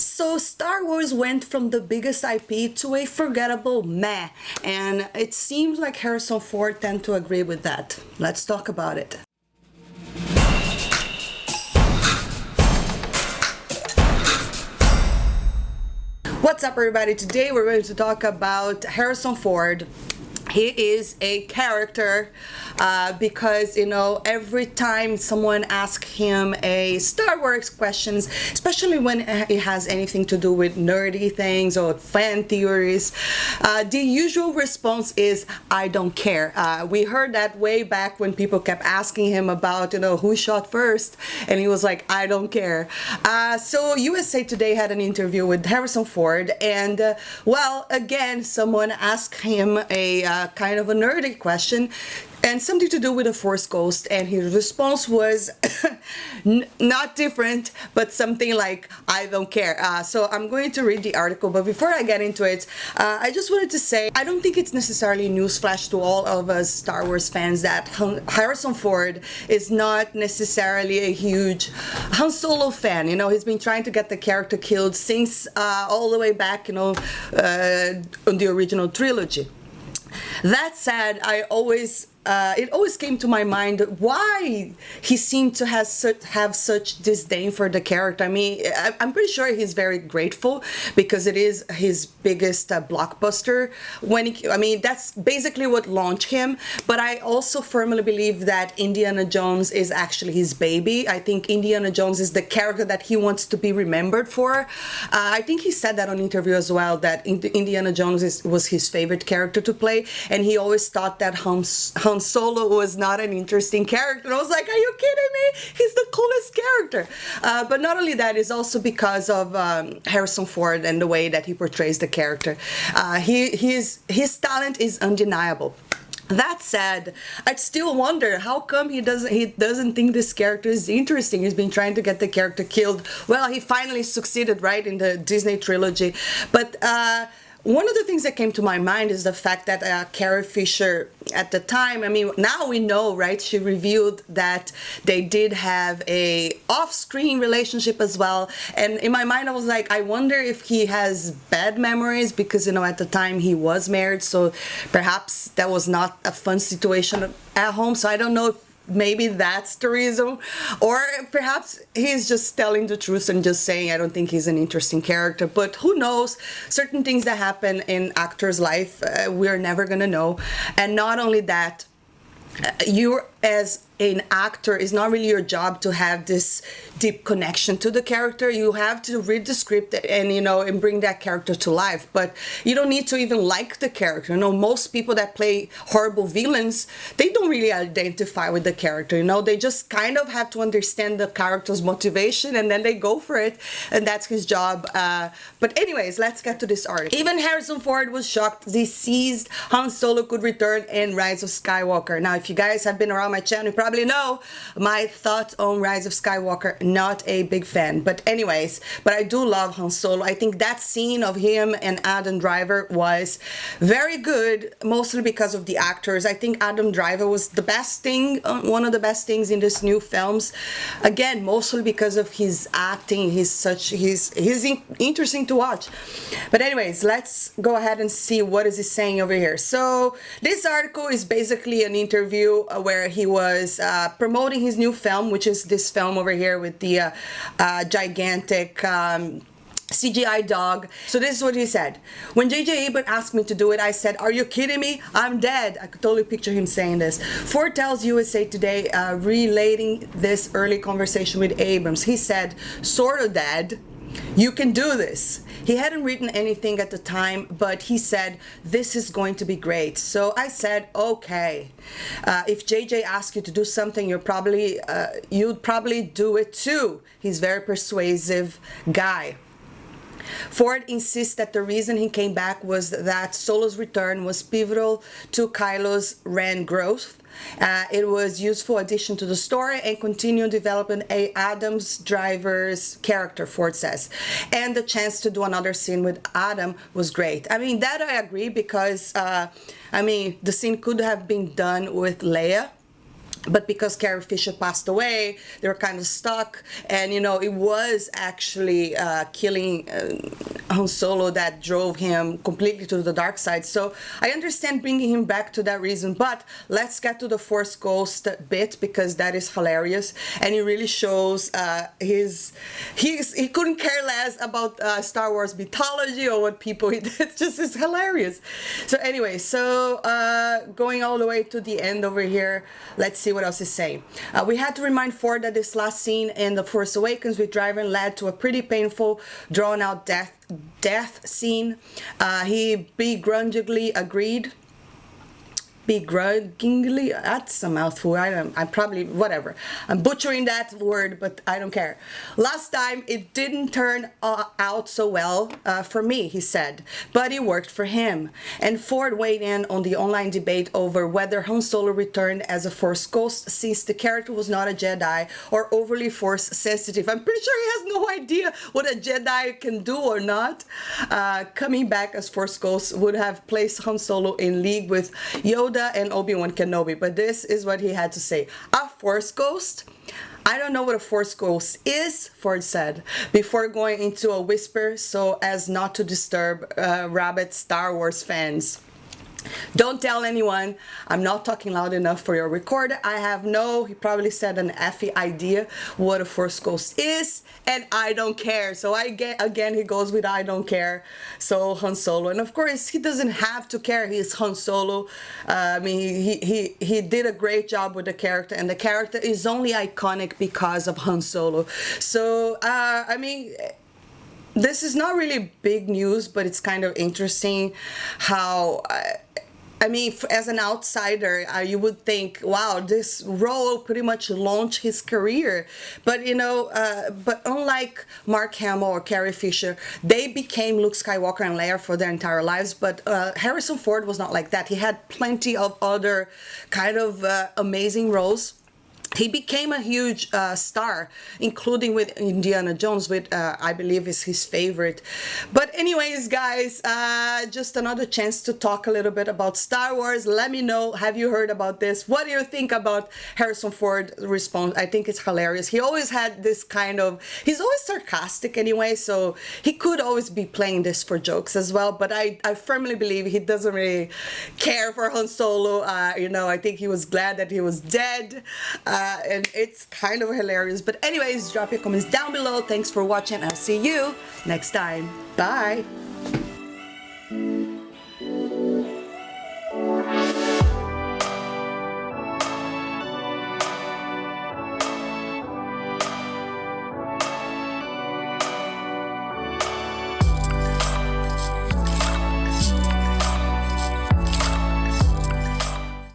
So Star Wars went from the biggest IP to a forgettable meh, and it seems like Harrison Ford tend to agree with that. Let's talk about it. What's up, everybody? Today we're going to talk about Harrison Ford. He is a character because, every time someone asks him a Star Wars questions, especially when it has anything to do with nerdy things or fan theories, the usual response is, I don't care. We heard that way back when people kept asking him about, who shot first, and he was like, I don't care. So USA Today had an interview with Harrison Ford, and, again, someone asked him a kind of a nerdy question and something to do with a Force Ghost, and his response was not different, but something like, I don't care. So I'm going to read the article, but before I get into it, I just wanted to say, I don't think it's necessarily a newsflash to all of us Star Wars fans that Harrison Ford is not necessarily a huge Han Solo fan. He's been trying to get the character killed since all the way back, on the original trilogy. That said, it always came to my mind why he seemed to have such disdain for the character. I mean, I'm pretty sure he's very grateful because it is his biggest blockbuster. That's basically what launched him. But I also firmly believe that Indiana Jones is actually his baby. I think Indiana Jones is the character that he wants to be remembered for. I think he said that on interview as well, that Indiana Jones was his favorite character to play, and he always thought that Han Solo was not an interesting character. And I was like, are you kidding me? He's the coolest character. But not only that, it's also because of Harrison Ford and the way that he portrays the character. His talent is undeniable. That said, I'd still wonder how come he doesn't think this character is interesting. He's been trying to get the character killed. Well, he finally succeeded, right, in the Disney trilogy. But one of the things that came to my mind is the fact that Carrie Fisher at the time, now we know, right, she revealed that they did have a off-screen relationship as well. And in my mind, I was like, I wonder if he has bad memories because, at the time he was married. So perhaps that was not a fun situation at home. So I don't know if maybe that's the reason, or perhaps he's just telling the truth and just saying, I don't think he's an interesting character. But who knows? Certain things that happen in actors' life, we're never gonna know. And not only that, you as an actor, is not really your job to have this deep connection to the character. You have to read the script and bring that character to life. But you don't need to even like the character. Most people that play horrible villains, they don't really identify with the character. They just kind of have to understand the character's motivation and then they go for it, and that's his job. But anyways, let's get to this article. Even Harrison Ford was shocked he seized Han Solo could return in Rise of Skywalker. Now, if you guys have been around my channel, you probably know my thoughts on Rise of Skywalker. Not a big fan, but I do love Han Solo. I think that scene of him and Adam Driver was very good, mostly because of the actors. I think Adam Driver was the best thing, one of the best things in this new films. Again, mostly because of his acting. He's interesting to watch. But anyways, let's go ahead and see what is he saying over here. So this article is basically an interview where he was promoting his new film, which is this film over here with the gigantic CGI dog. So this is what he said. When J.J. Abrams asked me to do it, I said, are you kidding me? I'm dead. I could totally picture him saying this. Ford tells USA Today, relating this early conversation with Abrams. He said, sort of, Dad. You can do this. He hadn't written anything at the time, but he said, this is going to be great. So I said, okay. If JJ asks you to do something, you'd probably do it too. He's a very persuasive guy. Ford insists that the reason he came back was that Solo's return was pivotal to Kylo's RANT growth. It was a useful addition to the story and continued developing Adam's driver's character, Ford says. And the chance to do another scene with Adam was great. That I agree because, the scene could have been done with Leia. but because Carrie Fisher passed away, they were kind of stuck, and it was actually killing Han Solo that drove him completely to the dark side. So I understand bringing him back to that reason, but let's get to the Force Ghost bit, because that is hilarious, and it really shows he couldn't care less about Star Wars mythology or what people he did. It's hilarious. So anyway, going all the way to the end over here, let's see what else is saying. We had to remind Ford that this last scene in The Force Awakens with Driver led to a pretty painful, drawn-out death scene. He begrudgingly agreed. Begrudgingly, that's a mouthful. I'm probably, whatever, I'm butchering that word, but I don't care. Last time it didn't turn out so well for me, he said, but it worked for him. And Ford weighed in on the online debate over whether Han Solo returned as a Force ghost, since the character was not a Jedi or overly Force sensitive. I'm pretty sure he has no idea what a Jedi can do or not. Coming back as Force ghost would have placed Han Solo in league with Yoda and Obi-Wan Kenobi, but this is what he had to say. A Force ghost? I don't know what a Force ghost is, Ford said, before going into a whisper so as not to disturb rabid Star Wars fans. Don't tell anyone. I'm not talking loud enough for your recorder. I have he probably said, an effing idea what a Force ghost is, and I don't care. So again, he goes with I don't care. So Han Solo, and of course he doesn't have to care. He's Han Solo. I mean, he did a great job with the character, and the character is only iconic because of Han Solo. So I mean, this is not really big news, but it's kind of interesting how, I mean, as an outsider, you would think, wow, this role pretty much launched his career. But, but unlike Mark Hamill or Carrie Fisher, they became Luke Skywalker and Leia for their entire lives. But Harrison Ford was not like that. He had plenty of other kind of amazing roles. He became a huge star, including with Indiana Jones, which I believe is his favorite. But anyways, guys, just another chance to talk a little bit about Star Wars. Let me know, have you heard about this? What do you think about Harrison Ford's response? I think it's hilarious. He always had this kind of, he's always sarcastic anyway, so he could always be playing this for jokes as well. But I firmly believe he doesn't really care for Han Solo. I think he was glad that he was dead. And it's kind of hilarious. But anyways, drop your comments down below. Thanks for watching. I'll see you next time. Bye.